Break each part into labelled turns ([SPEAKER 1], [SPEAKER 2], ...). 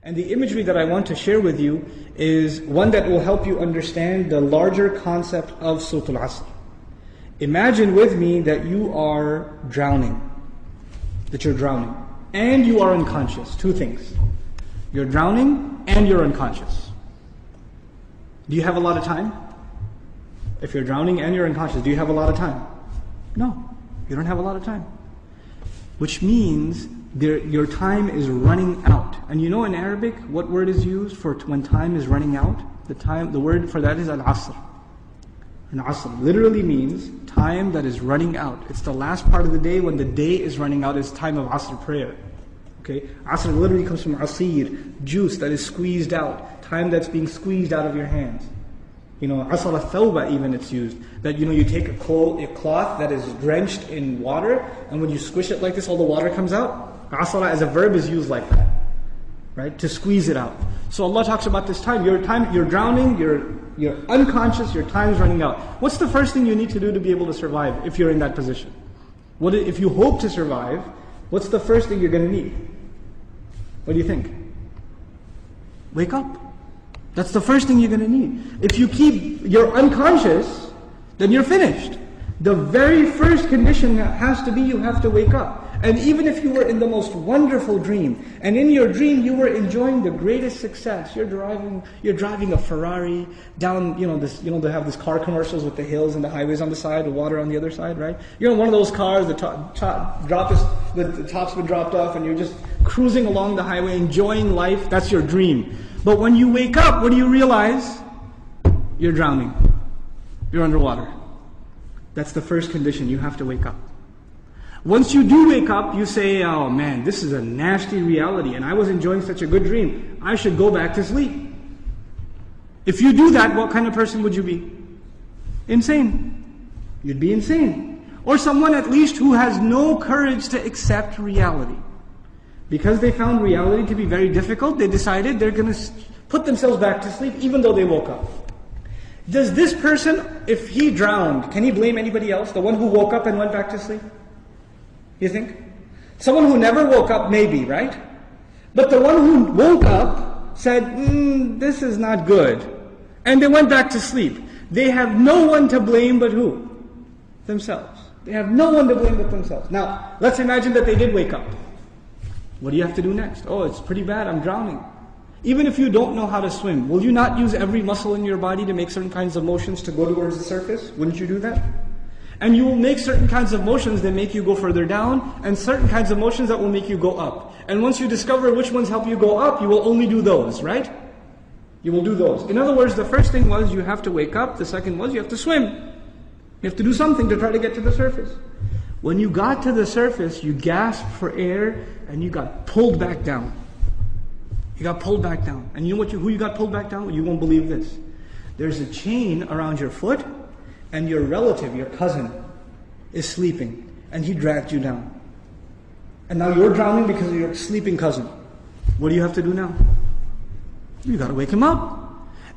[SPEAKER 1] And the imagery that I want to share with you is one that will help you understand the larger concept of Surah Al-Asr. Imagine with me that you are drowning, and you are unconscious. Two things. You're drowning and you're unconscious. Do you have a lot of time? If you're drowning and you're unconscious, do you have a lot of time? No, you don't have a lot of time. Which means your time is running out. And you know in Arabic, what word is used for when time is running out? The word for that is Al-Asr. And Asr literally means time that is running out. It's the last part of the day when the day is running out. It's time of Asr prayer. Okay, Asr literally comes from asir, juice that is squeezed out, time that's being squeezed out of your hands. You know, asal al-thawba even it's used. That you take a cloth that is drenched in water, and when you squish it like this, all the water comes out. Asala as a verb is used like that, right? To squeeze it out. So Allah talks about this time. You're drowning, you're unconscious, your time's running out. What's the first thing you need to do to be able to survive if you're in that position? If you hope to survive, what's the first thing you're going to need? What do you think? Wake up. That's the first thing you're going to need. If you're unconscious, then you're finished. The very first condition has to be you have to wake up. And even if you were in the most wonderful dream, and in your dream you were enjoying the greatest success, you're driving a Ferrari down, they have these car commercials with the hills and the highways on the side, the water on the other side, right? You're in one of those cars, the top's been dropped off, and you're just cruising along the highway, enjoying life. That's your dream. But when you wake up, what do you realize? You're drowning. You're underwater. That's the first condition. You have to wake up. Once you do wake up, you say, oh man, this is a nasty reality, and I was enjoying such a good dream. I should go back to sleep. If you do that, what kind of person would you be? Insane. You'd be insane. Or someone at least who has no courage to accept reality. Because they found reality to be very difficult, they decided they're going to put themselves back to sleep even though they woke up. Does this person, if he drowned, can he blame anybody else? The one who woke up and went back to sleep? You think? Someone who never woke up, maybe, right? But the one who woke up said, this is not good. And they went back to sleep. They have no one to blame but who? Themselves. They have no one to blame but themselves. Now, let's imagine that they did wake up. What do you have to do next? Oh, it's pretty bad, I'm drowning. Even if you don't know how to swim, will you not use every muscle in your body to make certain kinds of motions to go towards the surface? Wouldn't you do that? And you will make certain kinds of motions that make you go further down, and certain kinds of motions that will make you go up. And once you discover which ones help you go up, you will only do those, right? You will do those. In other words, the first thing was you have to wake up. The second was you have to swim. You have to do something to try to get to the surface. When you got to the surface, you gasped for air, and you got pulled back down. You got pulled back down. And you know who you got pulled back down? You won't believe this. There's a chain around your foot, and your relative, your cousin, is sleeping, and he dragged you down. And now you're drowning because of your sleeping cousin. What do you have to do now? You got to wake him up.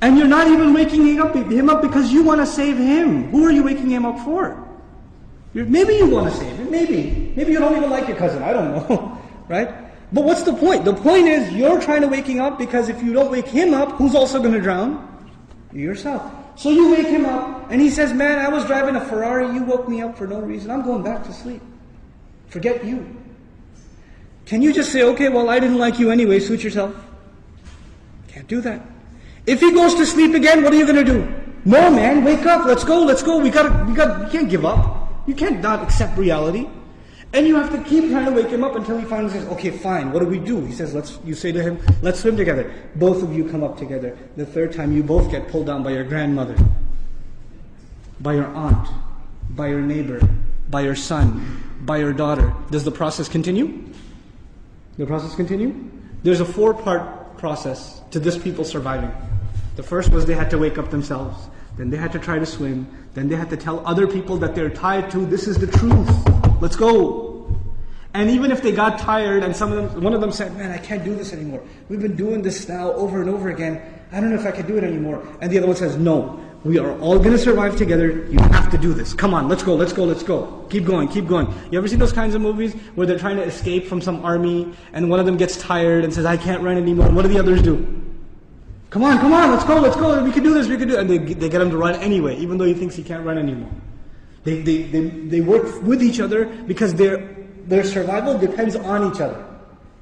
[SPEAKER 1] And you're not even waking him up because you want to save him. Who are you waking him up for? Maybe you want to save him, maybe. Maybe you don't even like your cousin, I don't know, right? But what's the point? The point is you're trying to wake him up because if you don't wake him up, who's also going to drown? You yourself. So you wake him up, and he says, man, I was driving a Ferrari, you woke me up for no reason, I'm going back to sleep. Forget you. Can you just say, okay, well, I didn't like you anyway, suit yourself? Can't do that. If he goes to sleep again, what are you going to do? No, man, wake up, let's go, you can't give up. You can't not accept reality. And you have to keep trying to wake him up until he finally says, okay, fine, what do we do? He says, you say to him, let's swim together. Both of you come up together. The third time, you both get pulled down by your grandmother, by your aunt, by your neighbor, by your son, by your daughter. Does the process continue? The process continue? There's a 4-part process to this people surviving. The first was they had to wake up themselves. Then they had to try to swim. Then they had to tell other people that they're tied to, this is the truth. Let's go. And even if they got tired and one of them said, man, I can't do this anymore. We've been doing this now over and over again. I don't know if I can do it anymore. And the other one says, no, We are all going to survive together. You have to do this. Come on, let's go, let's go, let's go. Keep going, keep going. You ever seen those kinds of movies where they're trying to escape from some army and one of them gets tired and says, I can't run anymore. What do the others do? Come on, let's go, we can do this, we can do it. And they get him to run anyway, even though he thinks he can't run anymore. They work with each other because their survival depends on each other.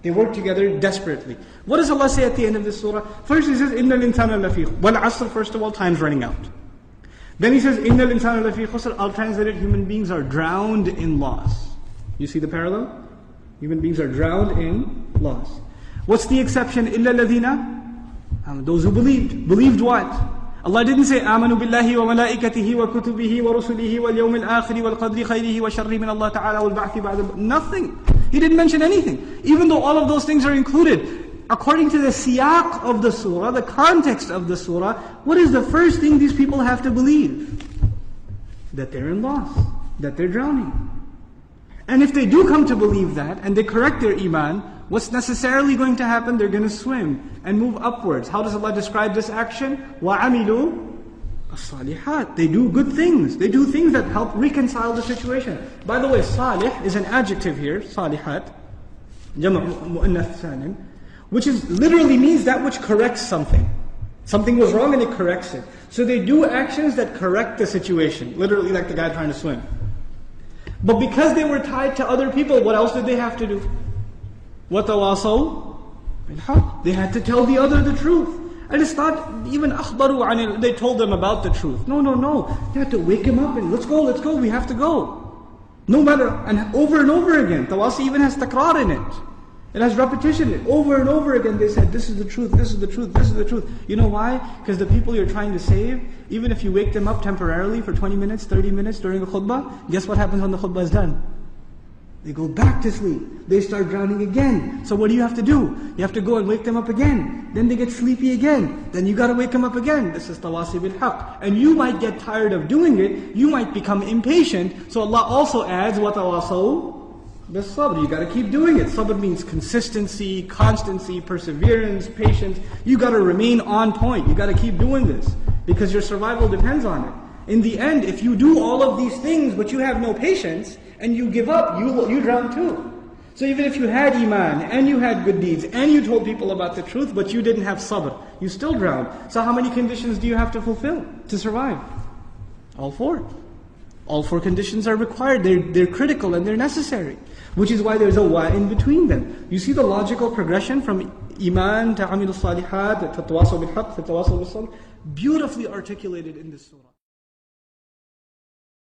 [SPEAKER 1] They work together desperately. What does Allah say at the end of this surah? First He says, إِنَّ الْإِنسَانَ لَفِي وَالْعَصْرِ, first of all, time's running out. Then He says, إِنَّ الْإِنسَانَ لَفِي خُسْرٍ. I'll translate it, human beings are drowned in loss. You see the parallel? Human beings are drowned in loss. What's the exception? إِلَّا الَّذِينَ, those who believed. Believed what? Allah didn't say, آمَنُوا بِاللَّهِ وَمَلَائِكَتِهِ وَكُتُبِهِ وَرُسُلِهِ وَالْيَوْمِ الْآخِرِ وَالْقَدْرِ خَيْرِهِ وَشَرِّهِ مِنَ اللَّهِ تَعَالَى وَالْبَعْثِ بَعْدَ. Nothing. He didn't mention anything. Even though all of those things are included. According to the siyaq of the surah, the context of the surah, what is the first thing these people have to believe? That they're in loss. That they're drowning. And if they do come to believe that, and they correct their iman, what's necessarily going to happen? They're going to swim and move upwards. How does Allah describe this action? وَعَمِلُوا الصَّالِحَاتِ. They do good things. They do things that help reconcile the situation. By the way, salih is an adjective here, salihat, jama' mu'annath salim, which is literally means that which corrects something. Something was wrong and it corrects it. So they do actions that correct the situation. Literally like the guy trying to swim. But because they were tied to other people, what else did they have to do? وَتَوَاصَوْا بِالْحَقِّ. They had to tell the other the truth. And it's not even أخبروا عن it. They told them about the truth. No. They had to wake him up and let's go, we have to go. No matter, and over again. Tawasi even has takrar in it. It has repetition. Over and over again they said, this is the truth, this is the truth, this is the truth. You know why? Because the people you're trying to save, even if you wake them up temporarily for 20 minutes, 30 minutes during the khutbah, guess what happens when the khutbah is done? They go back to sleep. They start drowning again. So what do you have to do? You have to go and wake them up again. Then they get sleepy again. Then you got to wake them up again. This is tawasi bil haqq. And you might get tired of doing it. You might become impatient. So Allah also adds, وَتَوَاصَوْا بِالصَّبْرِ. You got to keep doing it. Sabr means consistency, constancy, perseverance, patience. You got to remain on point. You got to keep doing this. Because your survival depends on it. In the end, if you do all of these things but you have no patience, and you give up, you drown too. So even if you had iman, and you had good deeds, and you told people about the truth, but you didn't have sabr, you still drowned. So how many conditions do you have to fulfill to survive? All four. All four conditions are required. They're critical and they're necessary. Which is why there's a wa in between them. You see the logical progression from iman to amilus salihat, to tawasaw bil haqq, to tawasaw bil sabr, beautifully articulated in this surah.